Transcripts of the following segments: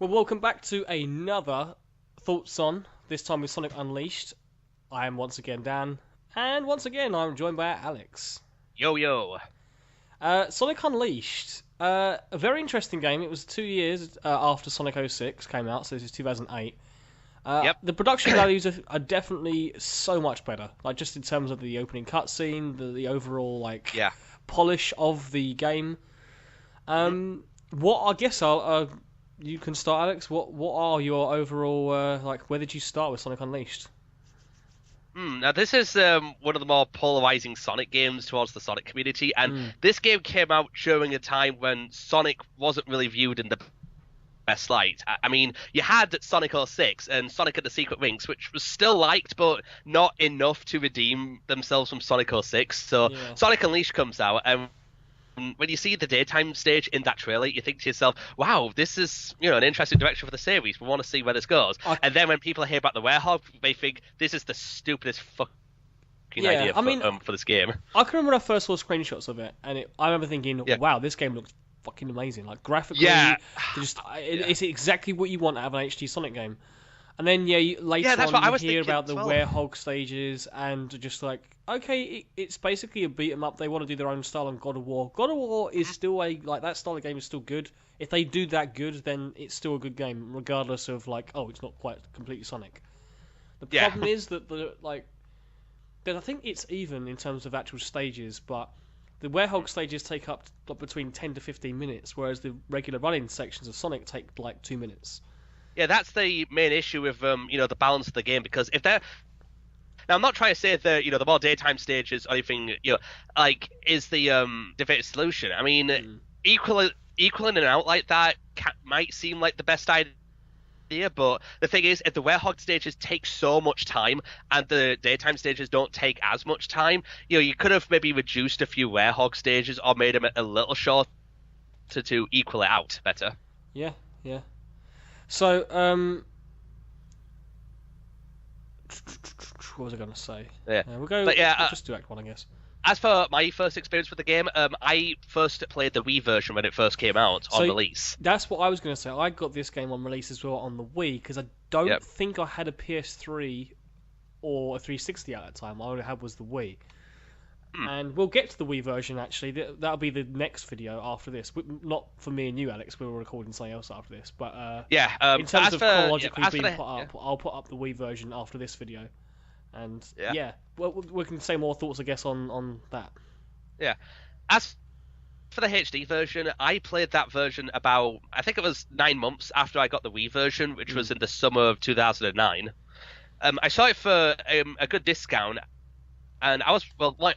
Well, welcome back to another Thoughts On, this time with Sonic Unleashed. I am once again Dan, and once again I'm joined by Alex. Yo, yo. Sonic Unleashed, a very interesting game. It was 2 years after Sonic 06 came out, so this is 2008. Yep. The production values are definitely so much better, like just in terms of the opening cutscene, the overall polish of the game. What I guess you can start, Alex. What are your overall where did you start with Sonic Unleashed? Now, this is one of the more polarizing Sonic games towards the Sonic community, and this game came out during a time when Sonic wasn't really viewed in the best light. I mean, you had Sonic 06 and Sonic and the Secret Rings, which was still liked, but not enough to redeem themselves from Sonic 06. So Sonic Unleashed comes out, and when you see the daytime stage in that trailer, you think to yourself, wow, this is, an interesting direction for the series. We want to see where this goes. And then when people hear about the Werehog, they think this is the stupidest fucking idea for this game. I can remember when I first saw screenshots of it, and I remember thinking, wow, this game looks fucking amazing. Like, graphically, it's exactly what you want out of an HD Sonic game. And then, later on, you hear about the Werehog stages, and just like, okay, it's basically a beat 'em up. They want to do their own style on God of War. God of War is still that style of game is still good. If they do that good, then it's still a good game, regardless of it's not quite completely Sonic. The problem is that I think it's even in terms of actual stages, but the Werehog stages take up between 10 to 15 minutes, whereas the regular running sections of Sonic take 2 minutes. Yeah, that's the main issue with the balance of the game, because if they're now, I'm not trying to say that the more daytime stages or anything is the definitive solution. I mean, equaling it out like that might seem like the best idea, but the thing is, if the Werehog stages take so much time and the daytime stages don't take as much time, you could have maybe reduced a few Werehog stages or made them a little shorter to equal it out better. Yeah. So, what was I going to say? We'll just do Act 1, I guess. As for my first experience with the game, I first played the Wii version when it first came out on release. That's what I was going to say. I got this game on release as well on the Wii, because I don't think I had a PS3 or a 360 at that time. All I had was the Wii. And we'll get to the Wii version, actually. That'll be the next video after this. Not for me and you, Alex. We're recording something else after this. But in terms of chronologically being put up, I'll put up the Wii version after this video. And we can say more thoughts, I guess, on that. Yeah. As for the HD version, I played that version about, I think it was 9 months after I got the Wii version, which was in the summer of 2009. I saw it for a good discount, and I was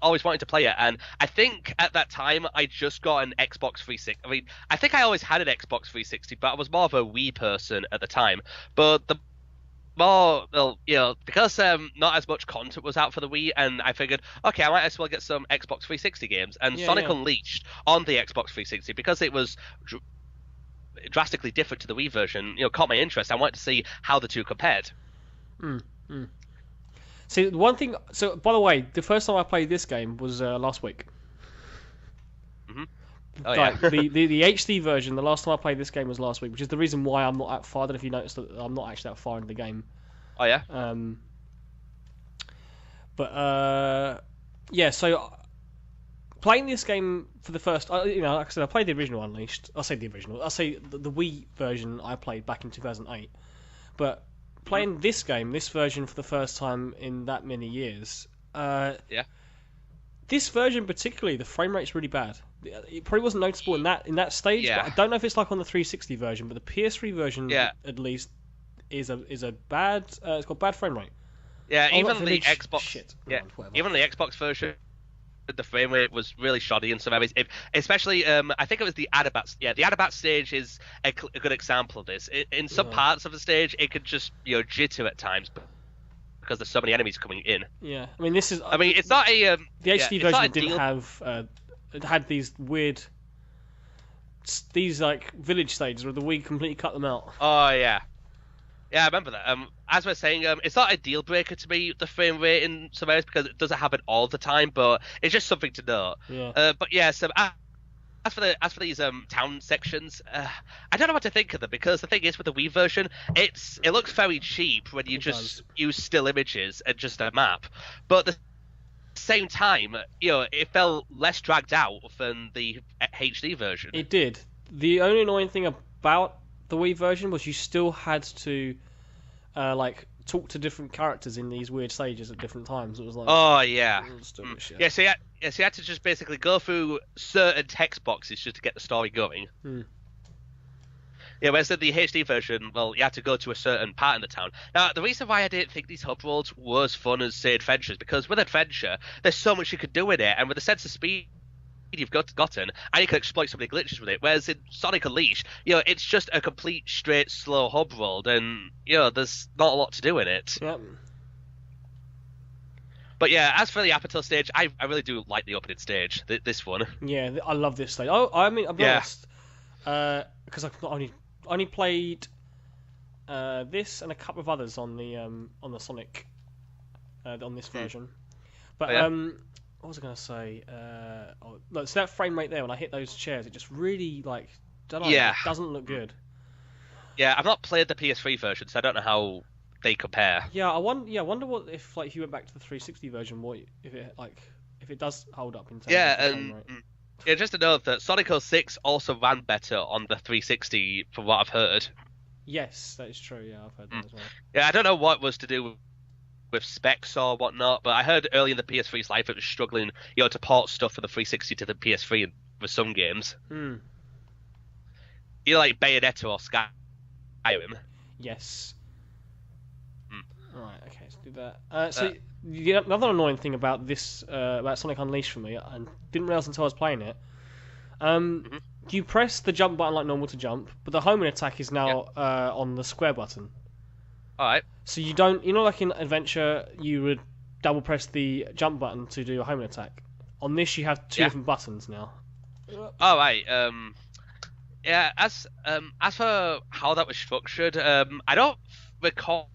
always wanting to play it, and I think at that time I just got an Xbox 360. I mean, I think I always had an Xbox 360, but I was more of a Wii person at the time. But the more, because not as much content was out for the Wii, and I figured, okay, I might as well get some Xbox 360 games. And Sonic Unleashed on the Xbox 360, because it was drastically different to the Wii version, caught my interest. I wanted to see how the two compared. See, one thing. So, by the way, the first time I played this game was last week. Oh, yeah. the HD version. The last time I played this game was last week, which is the reason why I'm not that far. I don't know if you noticed that I'm not actually that far into the game. Oh yeah. So playing this game for the first, like I said, I played the original Unleashed. I say the original. I say the Wii version I played back in 2008, but playing this version for the first time in that many years. This version particularly, the frame rate's really bad. It probably wasn't noticeable in that stage, but I don't know if it's like on the 360 version, but the PS3 version at least is a bad. It's got bad frame rate. Yeah, even the Xbox. Even the Xbox version, the frame rate was really shoddy in some areas. Especially, I think it was the Adabat. Yeah, the Adabat stage is a good example of this. In some parts of the stage, it could just jitter at times, because there's so many enemies coming in. Yeah, I mean this is. I mean, it's not a. The HD version didn't have. It had these weird. These village stages where the Wii completely cut them out. Oh yeah. Yeah, I remember that. As we're saying, it's not a deal breaker to me, the frame rate in some areas, because it doesn't happen all the time, but it's just something to note. Yeah. But yeah, so as for these town sections, I don't know what to think of them, because the thing is, with the Wii version, it looks very cheap when you just use still images and just a map, but at the same time, it felt less dragged out than the HD version. It did. The only annoying thing about the Wii version was you still had to talk to different characters in these weird stages at different times. It was like, oh yeah, so you had to just basically go through certain text boxes just to get the story going. Yeah, whereas in the HD version, well, you had to go to a certain part in the town. Now, the reason why I didn't think these hub worlds were as fun as, say, Adventures, because with Adventure, there's so much you could do with it, and with the sense of speed you've gotten, and you can exploit some of the glitches with it. Whereas in Sonic Unleashed, it's just a complete, straight, slow hub world, and there's not a lot to do in it. Yep. But yeah, as for the Apatow stage, I really do like the opening stage. This one. Yeah, I love this stage. Oh, I mean, I'll be honest, because I've not only played this and a couple of others on the Sonic on this version. But what was I gonna say? Look, so that frame rate there, when I hit those chairs, it just really it doesn't look good. Yeah, I've not played the PS3 version, so I don't know how they compare. Yeah, I wonder what if you went back to the 360 version, if it does hold up in terms of frame rate. Yeah, just to note that Sonic 06 also ran better on the 360, from what I've heard. Yes, that is true. Yeah, I've heard that as well. Yeah, I don't know what was to do with specs or whatnot, but I heard early in the PS3's life it was struggling, to port stuff from the 360 to the PS3 for some games. Like Bayonetta or Skyrim. Yes. Right. Okay. Let's do that. So another annoying thing about this about Sonic Unleashed for me, I didn't realize until I was playing it. You press the jump button like normal to jump, but the homing attack is now on the square button. Alright. So you don't, like in Adventure, you would double press the jump button to do a homing attack. On this, you have two different buttons now. Oh right. Yeah. As for how that was structured, I don't recall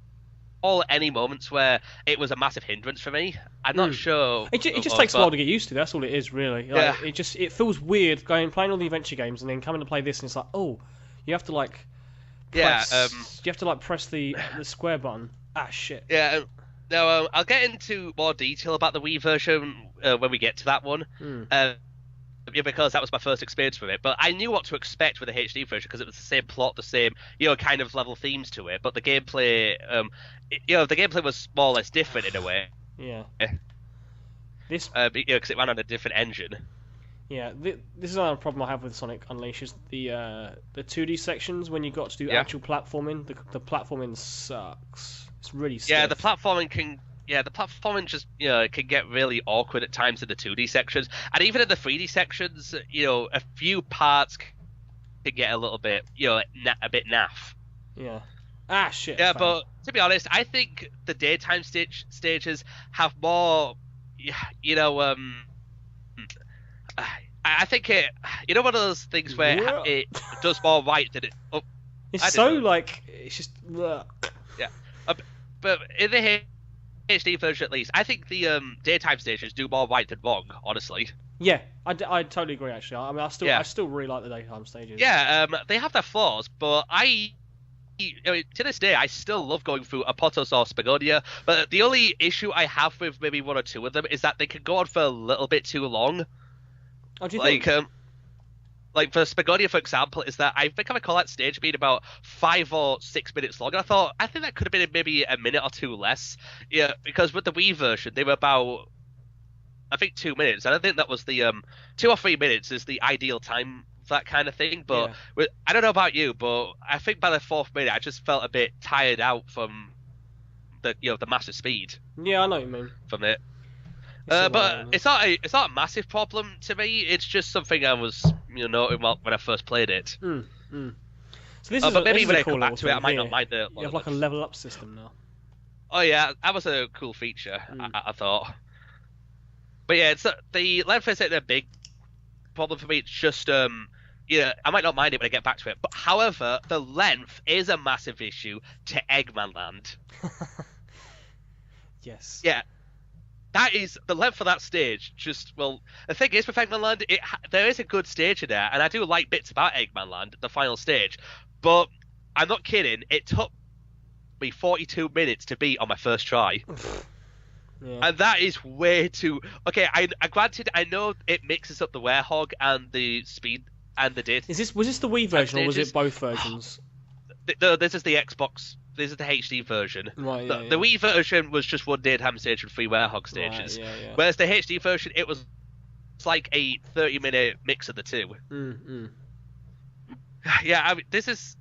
any moments where it was a massive hindrance for me. I'm not sure. It just takes a while to get used to. That's all it is, really. It feels weird playing all the adventure games and then coming to play this, and it's like, oh, you have to press, you have to press the square button. Ah, shit. Yeah. Now I'll get into more detail about the Wii version when we get to that one. Because that was my first experience with it, but I knew what to expect with the HD version because it was the same plot, the same kind of level themes to it. But the gameplay, the gameplay was more or less different in a way. Yeah. This, because it ran on a different engine. Yeah, this is another problem I have with Sonic Unleashed. Is the 2D sections when you got to do actual platforming. The platforming sucks. It's really stiff. Yeah, the platforming just can get really awkward at times in the 2D sections, and even in the 3D sections, a few parts can get a little bit, a bit naff. Yeah. Ah, shit. Yeah, but to be honest, I think the daytime stages have more, I think it, one of those things where it does more right than it. Oh, it's so it's just. Yeah, but in the HD version at least, I think the daytime stages do more right than wrong, honestly. Yeah, I totally agree. Actually, I mean, I still really like the daytime stages. Yeah, they have their flaws, but to this day, I still love going through Apotos or Spagonia. But the only issue I have with maybe one or two of them is that they can go on for a little bit too long. Oh, do you think? Like for Spagonia, for example, is that I think I recall that stage being about 5 or 6 minutes long. And I think that could have been maybe a minute or two less. Yeah, because with the Wii version, they were about, I think, 2 minutes. And I think that was the 2 or 3 minutes is the ideal time for that kind of thing. But I don't know about you, but I think by the 4th minute, I just felt a bit tired out from the massive speed. Yeah, I know what you mean. From it. But it's not a massive problem to me. It's just something I was noting when I first played it. So this is but maybe when I cool come back to it, I might not mind the. You have like a level up system now. Oh yeah, that was a cool feature. I thought. But yeah, the length isn't a big problem for me. It's just I might not mind it when I get back to it. But however, the length is a massive issue to Eggman Land. Yes. Yeah. that is the length of that stage. The thing is with Eggman Land, there is a good stage in there, and I do like bits about Eggman Land, the final stage. But I'm not kidding. It took me 42 minutes to beat on my first try. Yeah. And that is way too... Okay, I granted, I know it mixes up the Werehog and the speed and the data. Was this the Wii version, or was it both versions? This is the Xbox. This is the HD version. Right, the Wii version was just one daytime stage and 3 Werehog stages. Right, yeah. Whereas the HD version, it's like a 30-minute mix of the two. Mm-hmm. Yeah, I mean, this is...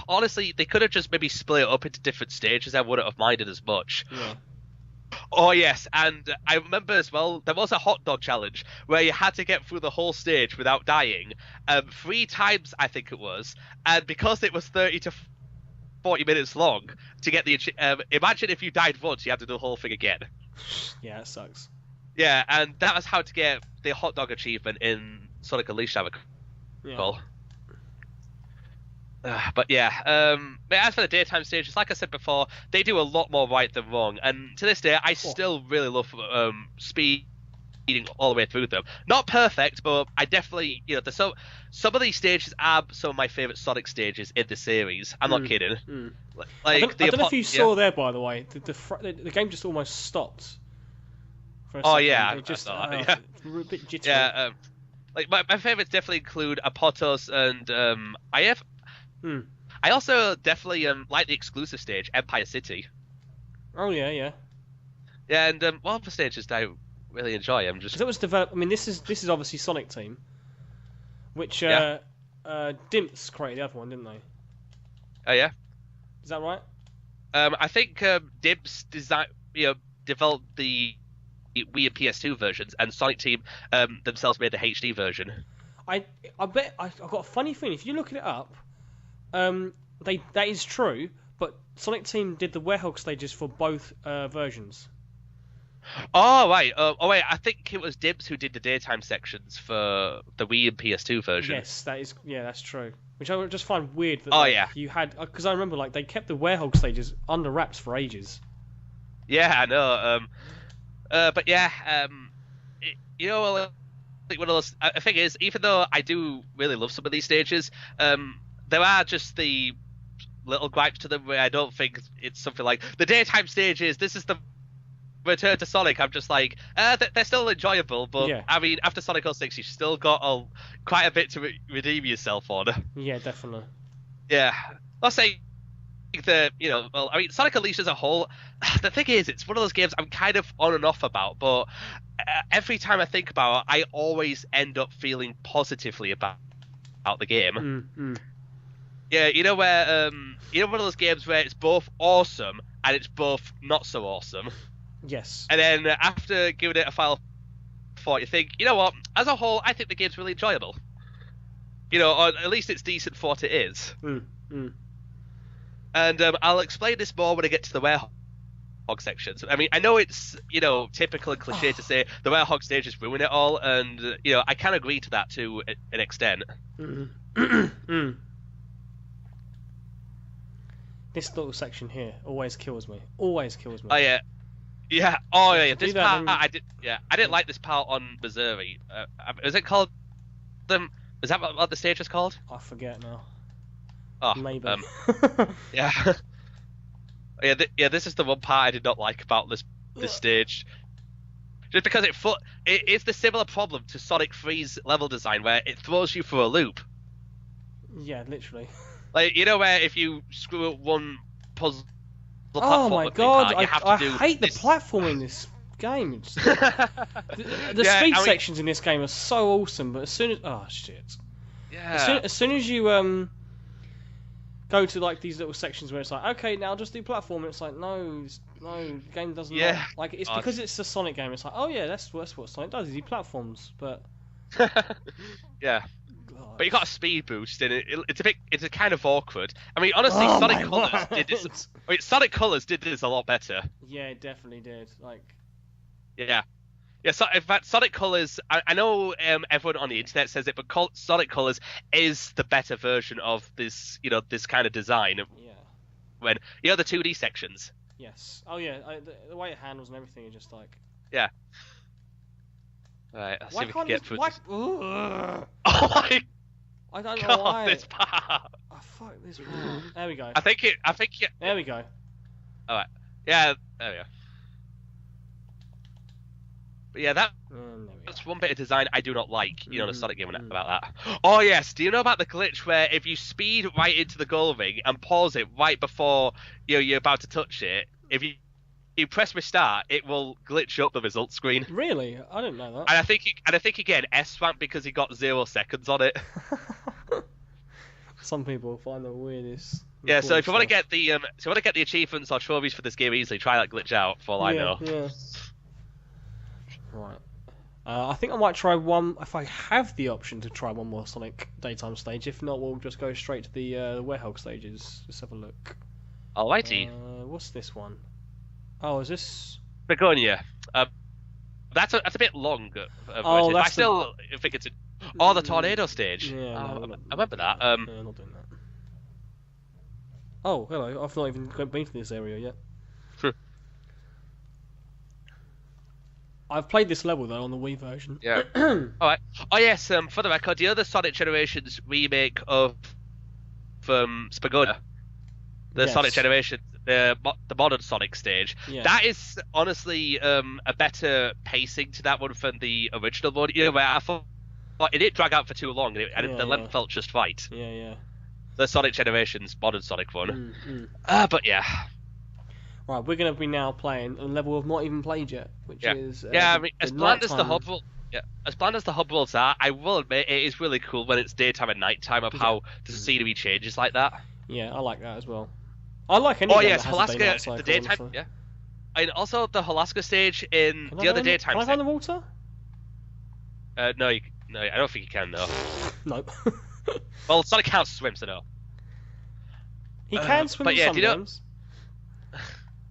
Honestly, they could have just maybe split it up into different stages. I wouldn't have minded as much. Yeah. Oh, yes, and I remember as well, there was a hot dog challenge where you had to get through the whole stage without dying 3 times, I think it was, and because it was 30 to 40 minutes long to get the... imagine if you died once, you had to do the whole thing again. Yeah, it sucks. Yeah, and that was how to get the hot dog achievement in Sonic Unleashed, I recall. But yeah, as for the daytime stages, like I said before, they do a lot more right than wrong, and to this day, I still really love speeding all the way through them. Not perfect, but I definitely, some of these stages are some of my favourite Sonic stages in the series. I'm not kidding. Like, I don't know if you saw there, by the way, the game just almost stopped. Oh yeah, it just yeah. a bit jittery. Yeah, like my favourites definitely include Apotos and IF. I also definitely like the exclusive stage, Empire City. Oh yeah. Yeah, and what other stages do I really enjoy? Because it was developed. I mean, this is obviously Sonic Team, which Dimps created the other one, didn't they? Oh yeah. Is that right? I think Dimps developed the Wii and PS2 versions, and Sonic Team themselves made the HD version. I bet I've got a funny thing. If you look it up. That is true, but Sonic Team did the Werehog stages for both versions. Oh right. Wait, I think it was Dibs who did the daytime sections for the Wii and PS2 version. Yes, that's true. Which I just find weird that you had, because I remember they kept the Werehog stages under wraps for ages. Yeah, I know. But yeah, like one of those. The thing is, even though I do really love some of these stages, there are just the little gripes to them where I don't think it's something like the daytime stages. This is the return to Sonic. I'm just like, they're still enjoyable, but yeah. I mean, after Sonic 06, you've still got quite a bit to redeem yourself on. Yeah, definitely. Yeah, I'll say that I mean, Sonic Unleashed as a whole. The thing is, it's one of those games I'm kind of on and off about, but every time I think about it, I always end up feeling positively about the game. Yeah, where one of those games where it's both awesome and it's both not so awesome. Yes. And then after giving it a final thought, you think, you know what? As a whole, I think the game's really enjoyable. Or at least it's decent for what it is. And I'll explain this more when I get to the Werehog sections. I mean, I know it's typical and cliche to say the Werehog stages ruin it all, and I can agree to that to an extent. This little section here always kills me. Always kills me. Oh yeah, yeah. Oh yeah. This part I did. Yeah, I didn't like this part on Missouri. Is it called? Is that what the stage was called? I forget now. Oh, maybe. Yeah. Yeah. This is the one part I did not like about this stage. Just because it's the similar problem to Sonic 3's level design, where it throws you for a loop. Yeah, literally. Like, where if you screw up one puzzle platform... Oh my god, I hate this. the platform in this game. The speed sections in this game are so awesome, but as soon as... Oh, shit. Yeah. As soon as you go to, these little sections where it's like, okay, now just do platform, it's like, no, the game doesn't... Yeah. It's because it's a Sonic game, it's like, oh yeah, that's what Sonic does, is he platforms, but... Yeah. But you got a speed boost, and it's a kind of awkward. I mean, honestly, Sonic Colors did this. I mean, Sonic Colors did this a lot better. Yeah, it definitely did. Yeah. So, in fact, Sonic Colors. I know everyone on the internet says it, but Sonic Colors is the better version of this. This kind of design. Yeah. When the 2D sections. Yes. Oh yeah. The way it handles and everything is just like. Yeah. Right, let's see if we can get through this. Oh my I don't know God, why. this part. Oh, fuck this part. There we go. I think it. There we go. Alright. Yeah, there we go. But yeah, that's one bit of design I do not like, in a Sonic game about that. Oh yes, do you know about the glitch where if you speed right into the goal ring and pause it right before you're about to touch it, if you press restart, it will glitch up the result screen. Really? I didn't know that. And I think again, S-Swamp because he got 0 seconds on it. Some people find the weirdest. Yeah, so if you want to get the achievements or trophies for this game easily, try that glitch out. For all I know. Yeah. Right. I think I might try one if I have the option to try one more Sonic daytime stage. If not, we'll just go straight to the Hedgehog stages. Let's have a look. Alrighty. What's this one? Oh, is this Begonia? That's a bit long. Oh, I still think it's the tornado stage. Yeah, I remember that. Yeah, not doing that. Oh, hello. I've not even been to this area yet. I've played this level though on the Wii version. Yeah. Alright. Oh yes. For the record, the other Sonic Generations remake of Spagonia, the Sonic Generation, the modern Sonic stage, that is honestly a better pacing to that one than the original one. Where I thought it did drag out for too long, and the length felt just right. Yeah. The Sonic Generations modern Sonic one. But yeah. Right, we're going to be now playing a level we've not even played yet, which is I mean, as bland as the hub worlds are, I will admit it is really cool when it's daytime and nighttime of how the scenery changes like that. Yeah, I like that as well. I like any game that has a day-night cycle, the daytime, honestly. yeah. And also the Halaska stage in the other daytime. Can I go in the water? No, I don't think you can though. No. Well, Sonic can't swim, so no. He can swim sometimes.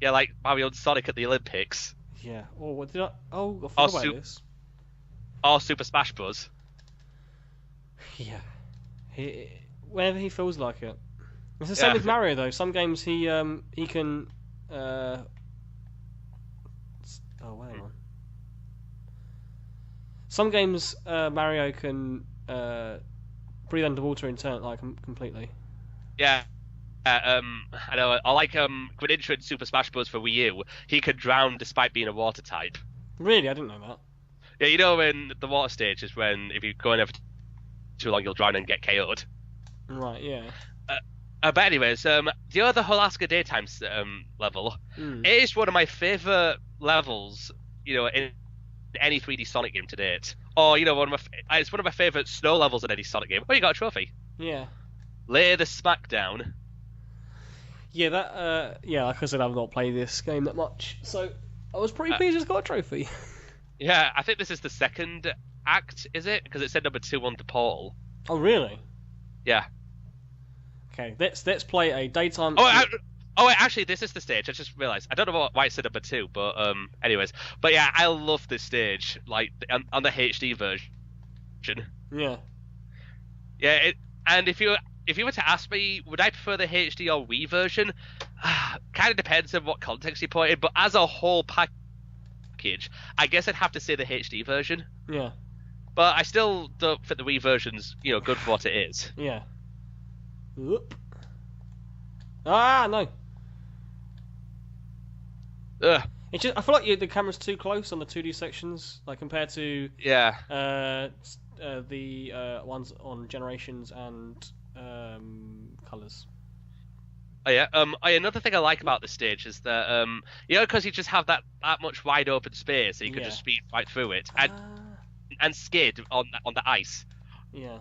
Yeah, like Mario and Sonic at the Olympics. Yeah. Oh, what did I? Oh, I forgot about this. Or Super Smash Bros. Yeah. Whenever he feels like it. It's the same with Mario though. Some games he can. Oh, wait on. Some games Mario can breathe underwater and turn like completely. Yeah. I know. I like Greninja in Super Smash Bros. For Wii U. He could drown despite being a water type. Really, I didn't know that. Yeah, you know in the water stage is when if you go in there for too long, you'll drown and get KO'd. Right. Yeah. But anyways, the other Halaska daytime level is one of my favorite levels. In any 3D Sonic game to date. Or it's one of my favorite snow levels in any Sonic game. Oh, you got a trophy. Yeah. Lay the smack down. Yeah, like I said, I've not played this game that much, so I was pretty pleased it's got a trophy. Yeah, I think this is the second act, is it? Because it said number 2 on the portal. Oh, really? Yeah. Okay, let's play a daytime. Actually, this is the stage. I just realised. I don't know why it said number 2, but anyways. But yeah, I love this stage, like on the HD version. Yeah. Yeah, and if you were to ask me, would I prefer the HD or Wii version? Kind of depends on what context you put in, but as a whole package, I guess I'd have to say the HD version. Yeah. But I still don't think the Wii version's, good for what it is. Yeah. Oop. Ah, no. Ugh. It's just, I feel like the camera's too close on the 2D sections, like compared to the ones on Generations and Colors. Oh yeah. Another thing I like about this stage is that because you just have that much wide open space, so you can just speed right through it and skid on the ice. Yeah.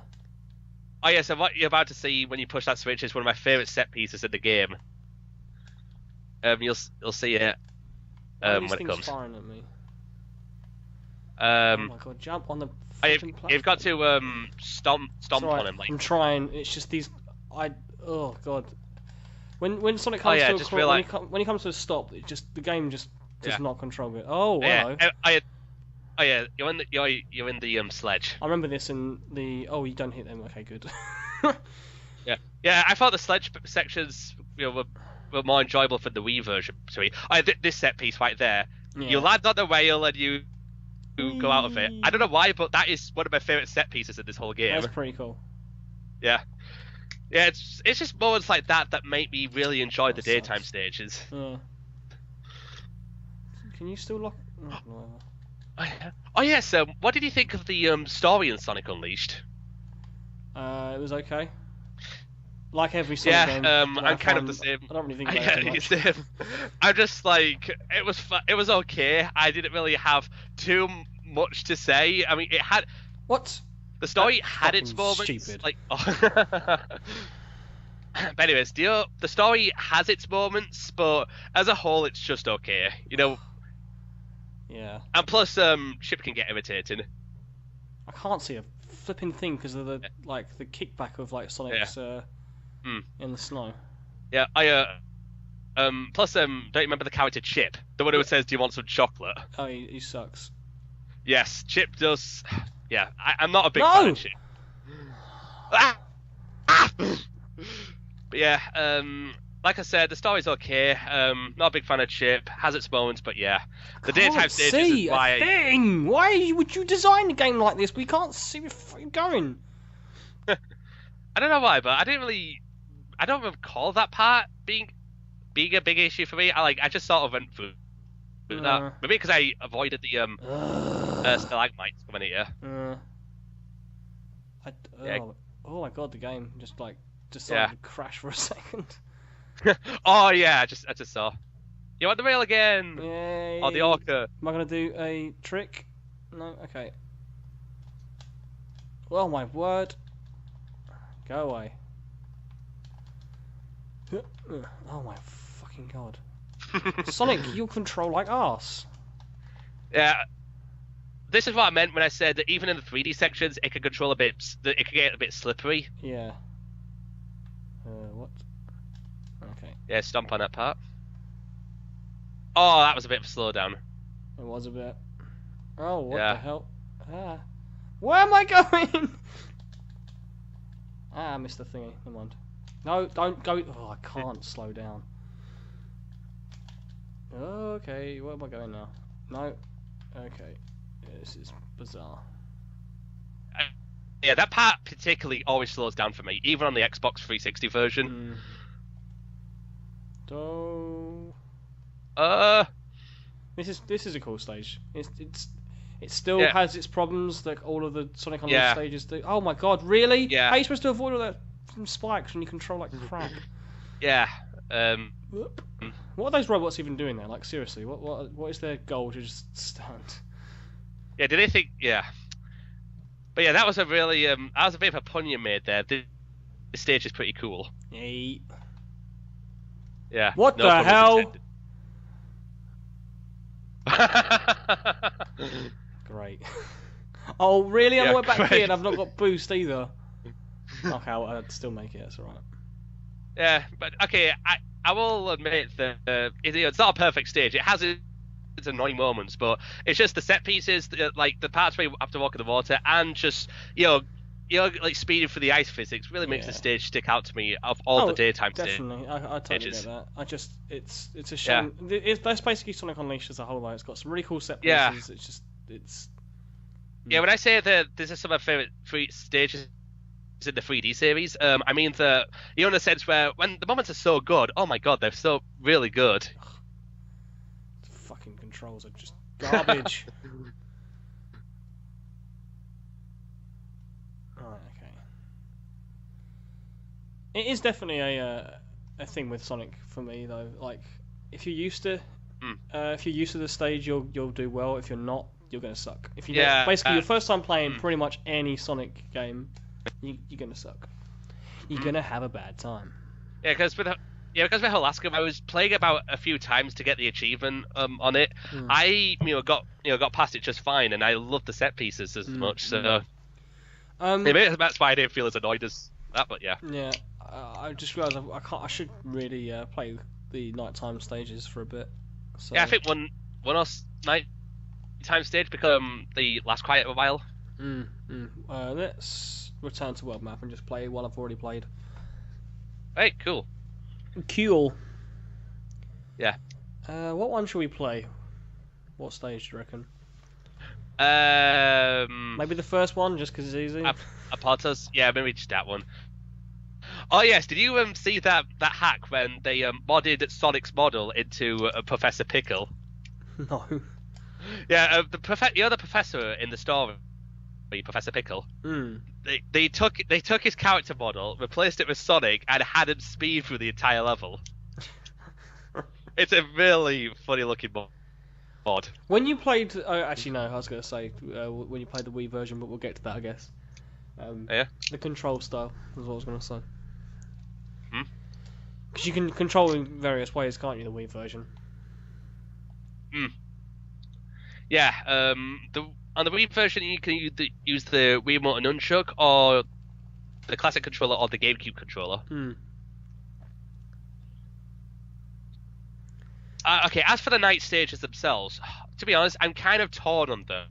Oh yeah. So what you're about to see when you push that switch is one of my favorite set pieces in the game. You'll see it when it comes. Firing at me. Oh my god! Jump on the. You've got to stomp on him. I'm trying. It's just these. Oh god. When Sonic comes to a crawl, when he comes to a stop, the game just does not control it. Oh wow. Yeah, you're in the sledge. I remember this in the. Oh, you don't hit them. Okay, good. Yeah. I thought the sledge sections were more enjoyable for the Wii version to me. This set piece right there, You land on the rail and you go out of it. I don't know why, but that is one of my favourite set pieces in this whole game. That's pretty cool. Yeah. Yeah, it's just moments like that that make me really enjoy the daytime stages. Yeah. Can you still lock? Oh yes. What did you think of the story in Sonic Unleashed? It was okay. Like every Sonic game. I'm kind of the same. I don't really think about it too much. I'm just like, it was okay. I didn't really have too much to say. I mean, it had what? The story had its moments. Stupid. Like, but anyways, the story has its moments, but as a whole, it's just okay. You know. Yeah. And plus, Chip can get irritating. I can't see a flipping thing because of the the kickback of like Sonic's in the snow. Yeah, plus, don't you remember the character Chip, the one who says, "Do you want some chocolate?" Oh, he sucks. Yes, Chip does. Yeah, I'm not a big fan of Chip. But yeah, like I said, the story's okay. Not a big fan of Chip. Has its moments, but yeah, the daytime stages is why. A thing. Why would you design a game like this? We can't see where you're going. I don't know why, but I don't recall that part being a big issue for me. I just sort of went through that. Maybe because I avoided the stalagmites coming here. Oh my god, the game just decided to crash for a second. Oh yeah, I just saw. You want the rail again? Yay. Oh, the orca. Am I gonna do a trick? No. Okay. Oh my word. Go away. Oh my fucking god. Sonic, you control like arse. Yeah. This is what I meant when I said that even in the 3D sections, it can control a bit. It can get a bit slippery. Yeah. What? Okay. Yeah, stomp on that part. Oh, that was a bit of a slowdown. It was a bit. Oh, what the hell? Where am I going? I missed the thingy. Never mind. No, don't go. Oh, I can't slow down. Okay, where am I going now? No. Okay. This is bizarre. Yeah, that part particularly always slows down for me, even on the Xbox 360 version. This is a cool stage. It still has its problems like all of the Sonic Unleashed stages do. Oh my god, really? Yeah. How are you supposed to avoid all that from spikes when you control like crap? Yeah. What are those robots even doing there? Like seriously, what is their goal to just stand? Yeah, did they think? Yeah. But yeah, that was a really that was a bit of a pun you made there. The stage is pretty cool. Yay. Yeah. What the hell? Great. Oh really? I'm all the way back here and I've not got boost either. Okay, I'd still make it. That's alright. Yeah, but okay, I will admit that it's not a perfect stage. It has its annoying moments, but it's just the set pieces, like the parts where you have to walk in the water, and just like speeding through the ice physics really makes the stage stick out to me of all the daytime definitely. I totally get that. It's a shame. Yeah. That's basically Sonic Unleashed as a whole. Though it's got some really cool set pieces. Yeah, when I say that this is some of my favorite stages in the 3D series, I mean that in a sense where when the moments are so good, oh my god, they're so really good. The fucking controls are just garbage. Right, okay. It is definitely a thing with Sonic for me though. Like if you're used to the stage, you'll do well. If you're not, you're gonna suck. If you basically your first time playing pretty much any Sonic game, you're gonna suck. You're gonna have a bad time. Yeah, because with Alaska, I was playing about a few times to get the achievement on it. I got past it just fine, and I loved the set pieces as much. So maybe that's why I didn't feel as annoyed as that. But yeah. Yeah, I just realised I should really play the nighttime stages for a bit. So. Yeah, I think one nighttime stage become the last quiet a while. Let's return to world map and just play one I've already played. Hey, cool. Cool. Yeah. What one should we play? What stage do you reckon? Maybe the first one, just because it's easy. Apotos? Yeah, maybe just that one. Oh yes, did you see that hack when they modded Sonic's model into Professor Pickle? No. Yeah, the professor in the story, Professor Pickle. They took his character model, replaced it with Sonic, and had him speed through the entire level. It's a really funny looking mod. When you played, actually no, I was going to say when you played the Wii version, but we'll get to that, I guess. Yeah. The control style is what I was going to say. Hmm? Because you can control in various ways, can't you? The Wii version. Yeah. On the Wii version, you can use the Wiimote and Nunchuk, or the classic controller, or the GameCube controller. Okay, as for the night stages themselves, to be honest, I'm kind of torn on them.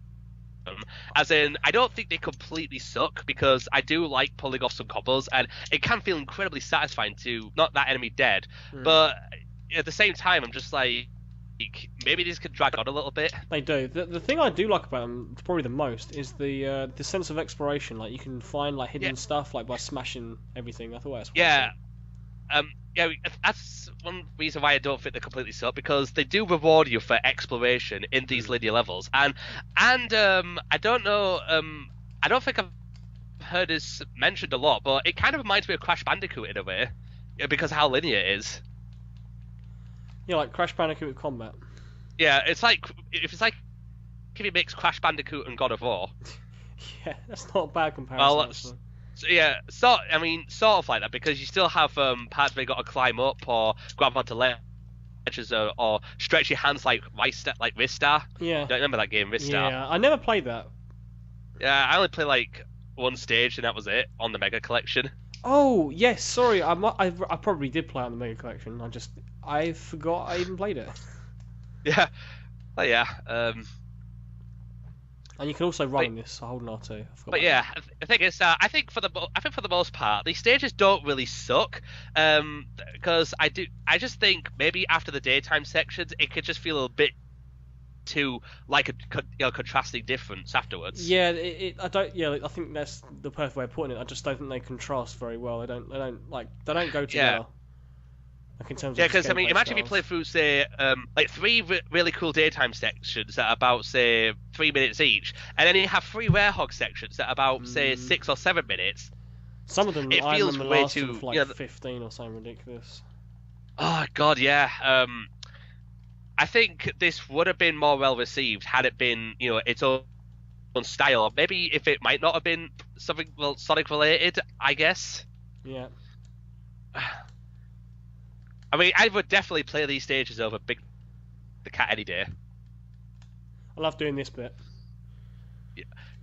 As in, I don't think they completely suck, because I do like pulling off some combos, and it can feel incredibly satisfying to knock that enemy dead. But at the same time, I'm just like, maybe these could drag on a little bit. They do. The thing I do like about them, probably the most, is the sense of exploration. Like, you can find like hidden stuff, like by smashing everything. I thought that was fun. Yeah, that's one reason why I don't think they completely suck, because they do reward you for exploration in these linear levels, and I don't know, I don't think I've heard this mentioned a lot, but it kind of reminds me of Crash Bandicoot in a way, because of how linear it is. Yeah, like Crash Bandicoot with combat. Yeah, it's like if you mix Crash Bandicoot and God of War. Yeah, that's not a bad comparison. Well, sort of like that, because you still have parts where you got to climb up or grab onto ledges or stretch your hands like wrist star. Yeah. Don't remember that game, wrist star? Yeah, I never played that. Yeah, I only played like one stage and that was it on the Mega Collection. Oh yes, sorry, I probably did play on the Mega Collection. I forgot I even played it. Yeah, yeah. And you can also run in this, so hold an R2. But yeah, the thing is, I think for the most part, these stages don't really suck, because I just think maybe after the daytime sections, it could just feel a bit too like a contrasting difference afterwards. Yeah, I don't. Yeah, I think that's the perfect way of putting it. I just don't think they contrast very well. They don't go together. Yeah. Like in terms yeah, of because I mean, imagine if you play through, say, like three really cool daytime sections that are about, say, 3 minutes each, and then you have three Werehog sections that are about, say, 6 or 7 minutes. Some of them, it I feels remember way lasting too, for like 15 or something ridiculous. Oh God, yeah. I think this would have been more well received had it been, its own style, or maybe if it might not have been something Sonic related, I guess. Yeah. I mean, I would definitely play these stages over Big the Cat any day. I love doing this bit.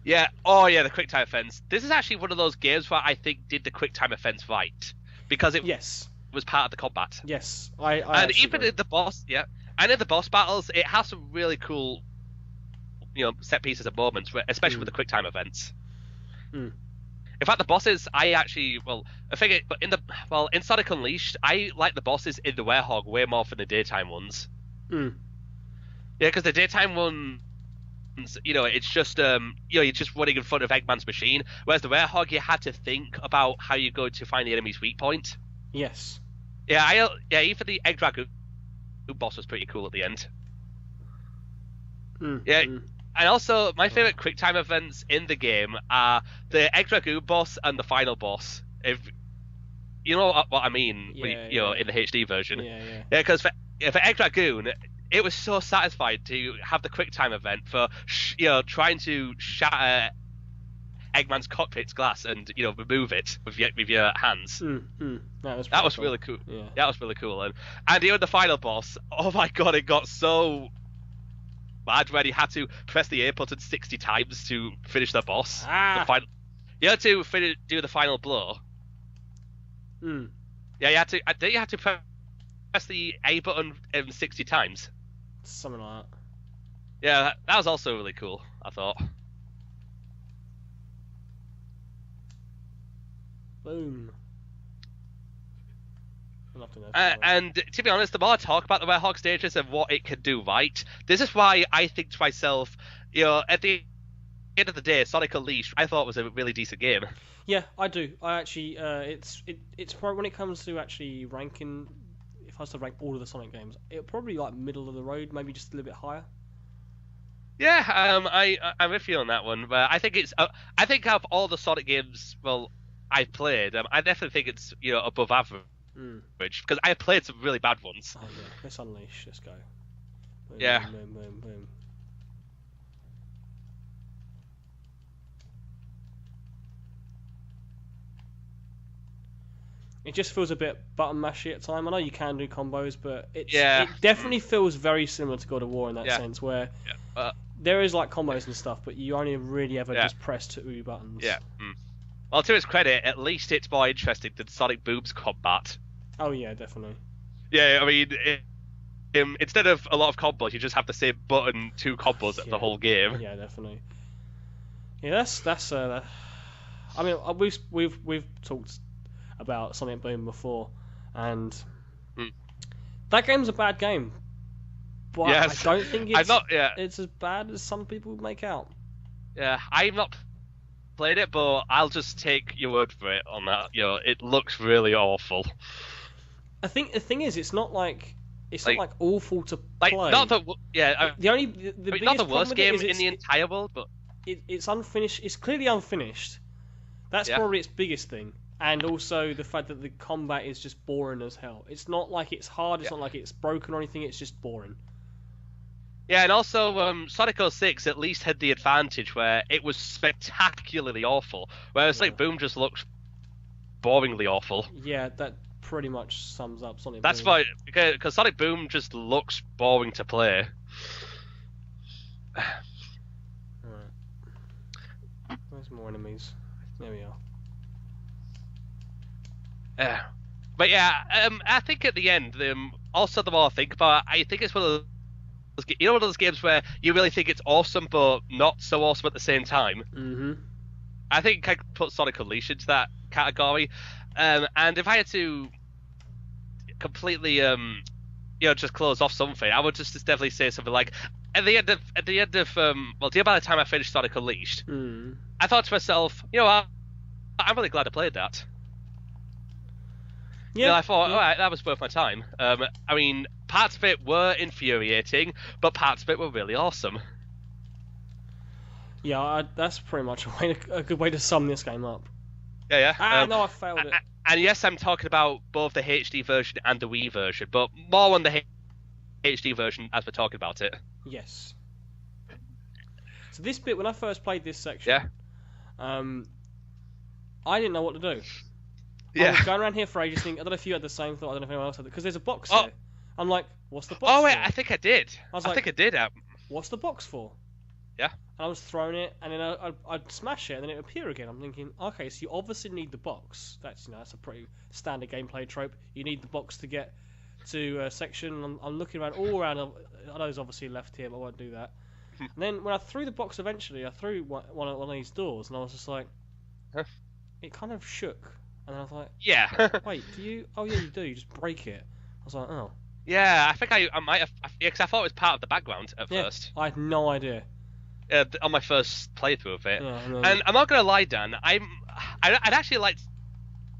Yeah. Oh, yeah, the quick time offense. This is actually one of those games where I think did the quick time offense right, because it was part of the combat. Yes, and even in the boss, and in the boss battles, it has some really cool, set pieces and moments, especially with the quick time events. In fact, the bosses, in Sonic Unleashed, I like the bosses in the Werehog way more than the daytime ones. Yeah, because the daytime ones, it's just, you're just running in front of Eggman's machine, whereas the Werehog, you had to think about how you're going to find the enemy's weak point. Yes. Yeah, even the Egg Dragoon boss was pretty cool at the end. And also, my favorite quick time events in the game are the Egg Dragoon boss and the final boss. If you know what I mean, in the HD version. Yeah, because for Egg Dragoon, it was so satisfying to have the quick time event for trying to shatter Eggman's cockpit's glass and remove it with your hands. That was really cool. Yeah, that was really cool. And the final boss, oh my God, it got so bad when you had to press the A button 60 times to finish the boss. You had to do the final blow. Yeah, you had to press the A button 60 times. Something like that. Yeah, that was also really cool, I thought. Boom. And to be honest, the more I talk about the Werehog stages and what it can do right, this is why I think to myself, at the end of the day, Sonic Unleashed I thought was a really decent game. Yeah, I do. I actually, it's probably when it comes to actually ranking. If I was to rank all of the Sonic games, it probably like middle of the road, maybe just a little bit higher. Yeah, I'm with you on that one, but I think I think out of all the Sonic games, I've played, I definitely think it's above average because I played some really bad ones. Oh yeah, let's unleash. Let's go. Boom, yeah. Boom, boom, boom. It just feels a bit button mashy at time. I know you can do combos, but it definitely feels very similar to God of War in that sense, where there is like combos and stuff, but you only really ever just press two buttons. Yeah. Well, to its credit, at least it's more interesting than Sonic Boom's combat. Oh yeah, definitely. Yeah, I mean, instead of a lot of combos, you just have the same button, two combos the whole game. Yeah, definitely. Yeah, that's. I mean, we've talked about Sonic Boom before, and that game's a bad game. But I don't think it's as bad as some people make out. Yeah, I've not played it, but I'll just take your word for it on that. It looks really awful. I think the thing is, it's not like awful to play. Not the not the worst game in the entire world, but it's unfinished. It's clearly unfinished. That's probably its biggest thing. And also the fact that the combat is just boring as hell. It's not like it's hard, it's not like it's broken or anything, it's just boring. Yeah, and also Sonic 06 at least had the advantage where it was spectacularly awful, whereas like Boom just looks boringly awful. Yeah, that pretty much sums up Sonic Boom. That's why, because Sonic Boom just looks boring to play. Alright. Where's more enemies? There we are. But yeah, I think at the end, also the more I think about it, I think it's one of those, one of those games where you really think it's awesome, but not so awesome at the same time. Mm-hmm. I think I could put Sonic Unleashed into that category. And if I had to completely, just close off something, I would just definitely say something like, at the end of, by the time I finished Sonic Unleashed, I thought to myself, I'm really glad I played that. Yeah, I thought, all right, that was worth my time. I mean, parts of it were infuriating, but parts of it were really awesome. Yeah, that's pretty much a good way to sum this game up. Yeah. No, I failed it. And yes, I'm talking about both the HD version and the Wii version, but more on the HD version as we're talking about it. Yes. So this bit, when I first played this section, I didn't know what to do. I was going around here for ages thinking, I don't know if you had the same thought, I don't know if anyone else had it, because there's a box here. I'm like, what's the box for? Oh, wait, I think I did. I think I did. What's the box for? Yeah. And I was throwing it, and then I'd smash it, and then it'd appear again. I'm thinking, okay, so you obviously need the box. That's a pretty standard gameplay trope. You need the box to get to a section. I'm looking around, all around. I know it's obviously left here, but I won't do that. And then when I threw the box eventually, I threw one of these doors, and I was just like, it kind of shook. And I was like, wait, do you? Oh, yeah, you do. You just break it. I was like, oh. Yeah, I think I might have. Because I thought it was part of the background at first. I had no idea. On my first playthrough of it. Yeah, and I'm not going to lie, Dan. I'd actually like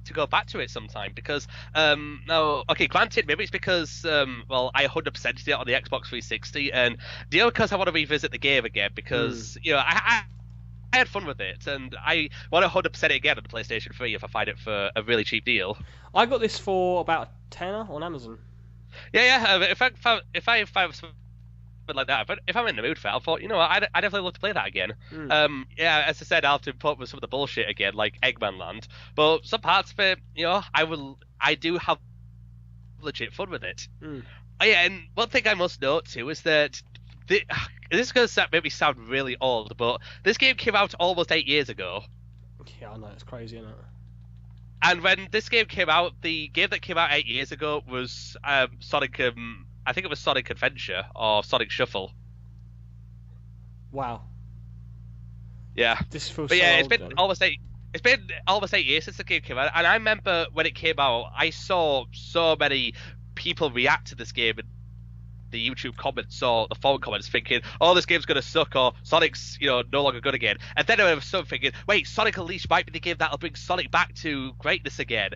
to go back to it sometime because, granted, maybe it's because, I 100%'d it on the Xbox 360, and because I want to revisit the game again because, I had fun with it, and I want to 100% it again on the PlayStation 3 if I find it for a really cheap deal. I got this for about $10 on Amazon. Yeah. If I find something like that, but if I'm in the mood for it, I thought, I'd definitely love to play that again. As I said, I'll have to put up with some of the bullshit again, like Eggman Land. But some parts of it, I do have legit fun with it. And one thing I must note too is that this is going to maybe sound really old, but this game came out almost 8 years ago. Yeah, I know, it's crazy, isn't it? And when this game came out, the game that came out 8 years ago was Sonic. I think it was Sonic Adventure or Sonic Shuffle. Wow. Yeah. This feels but so yeah, old, it's been then. almost 8. it's been almost 8 years since the game came out, and I remember when it came out, I saw so many people react to this game in the YouTube comments or the forum comments thinking, oh, this game's going to suck, or Sonic's, no longer good again. And then I was sort of thinking, wait, Sonic Unleashed might be the game that'll bring Sonic back to greatness again.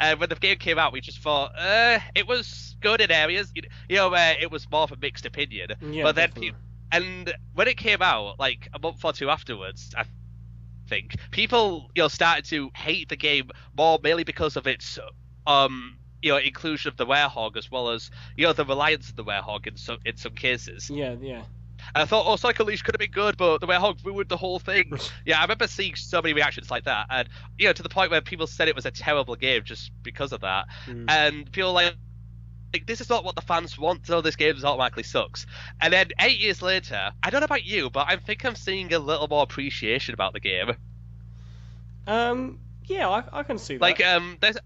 And when the game came out, we just thought, it was good in areas, where it was more of a mixed opinion. Yeah, but then, definitely. and when it came out, like a month or two afterwards, I think people, started to hate the game more mainly because of its, inclusion of the werehog, as well as, the reliance of the werehog in some cases. Yeah. And I thought, Sonic Unleashed could have been good, but the werehog ruined the whole thing. Yeah, I remember seeing so many reactions like that, and to the point where people said it was a terrible game just because of that. And people like, this is not what the fans want, so this game automatically sucks. And then 8 years later, I don't know about you, but I think I'm seeing a little more appreciation about the game. Yeah, I can see that. Like, there's.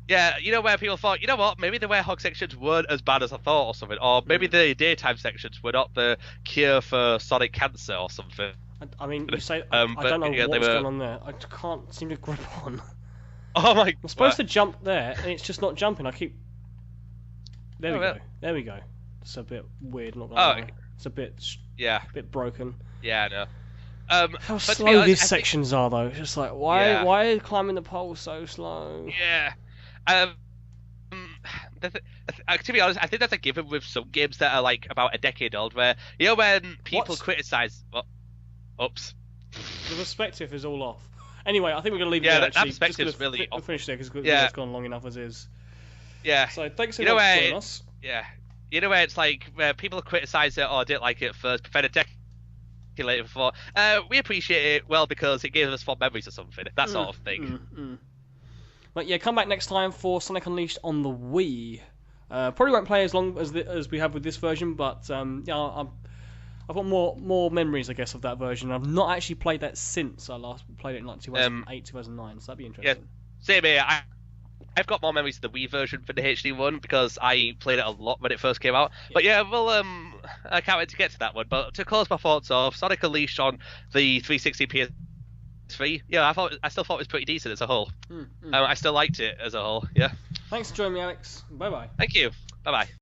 Yeah, where people thought, you know what, maybe the werehog sections weren't as bad as I thought or something, or maybe the daytime sections were not the cure for Sonic cancer or something. I mean, you say, I don't know what's going on there. I can't seem to grip on. Oh my... I'm supposed to jump there, and it's just not jumping. I keep... There we go. There we go. It's a bit weird, not gonna lie. It's a bit... Yeah. A bit broken. Yeah, I know. How slow these sections are, though. It's just like, why are climbing the pole so slow? Yeah. To be honest, I think that's a given with some games that are like about a decade old, where when people criticize. Oops. The perspective is all off. Anyway, I think we're gonna leave it there. Yeah, that perspective's really. We'll finish there because it's gone long enough as is. Yeah. So thanks so much for joining us. Yeah. Where it's like where people criticize it or didn't like it at first, but then a decade later before, we appreciate it because it gave us fond memories or something. That sort of thing. But yeah, come back next time for Sonic Unleashed on the Wii. Probably won't play as long as we have with this version, but I've got more memories, I guess, of that version. I've not actually played that since I last played it in like 2008, 2009, so that'd be interesting. Yeah, same here. I've got more memories of the Wii version for the HD one because I played it a lot when it first came out. Yeah. But yeah, I can't wait to get to that one. But to close my thoughts off, Sonic Unleashed on the 360 PS3, I still thought it was pretty decent as a whole. I still liked it as a whole. Yeah. Thanks for joining me, Alex. Bye bye. Thank you. Bye bye.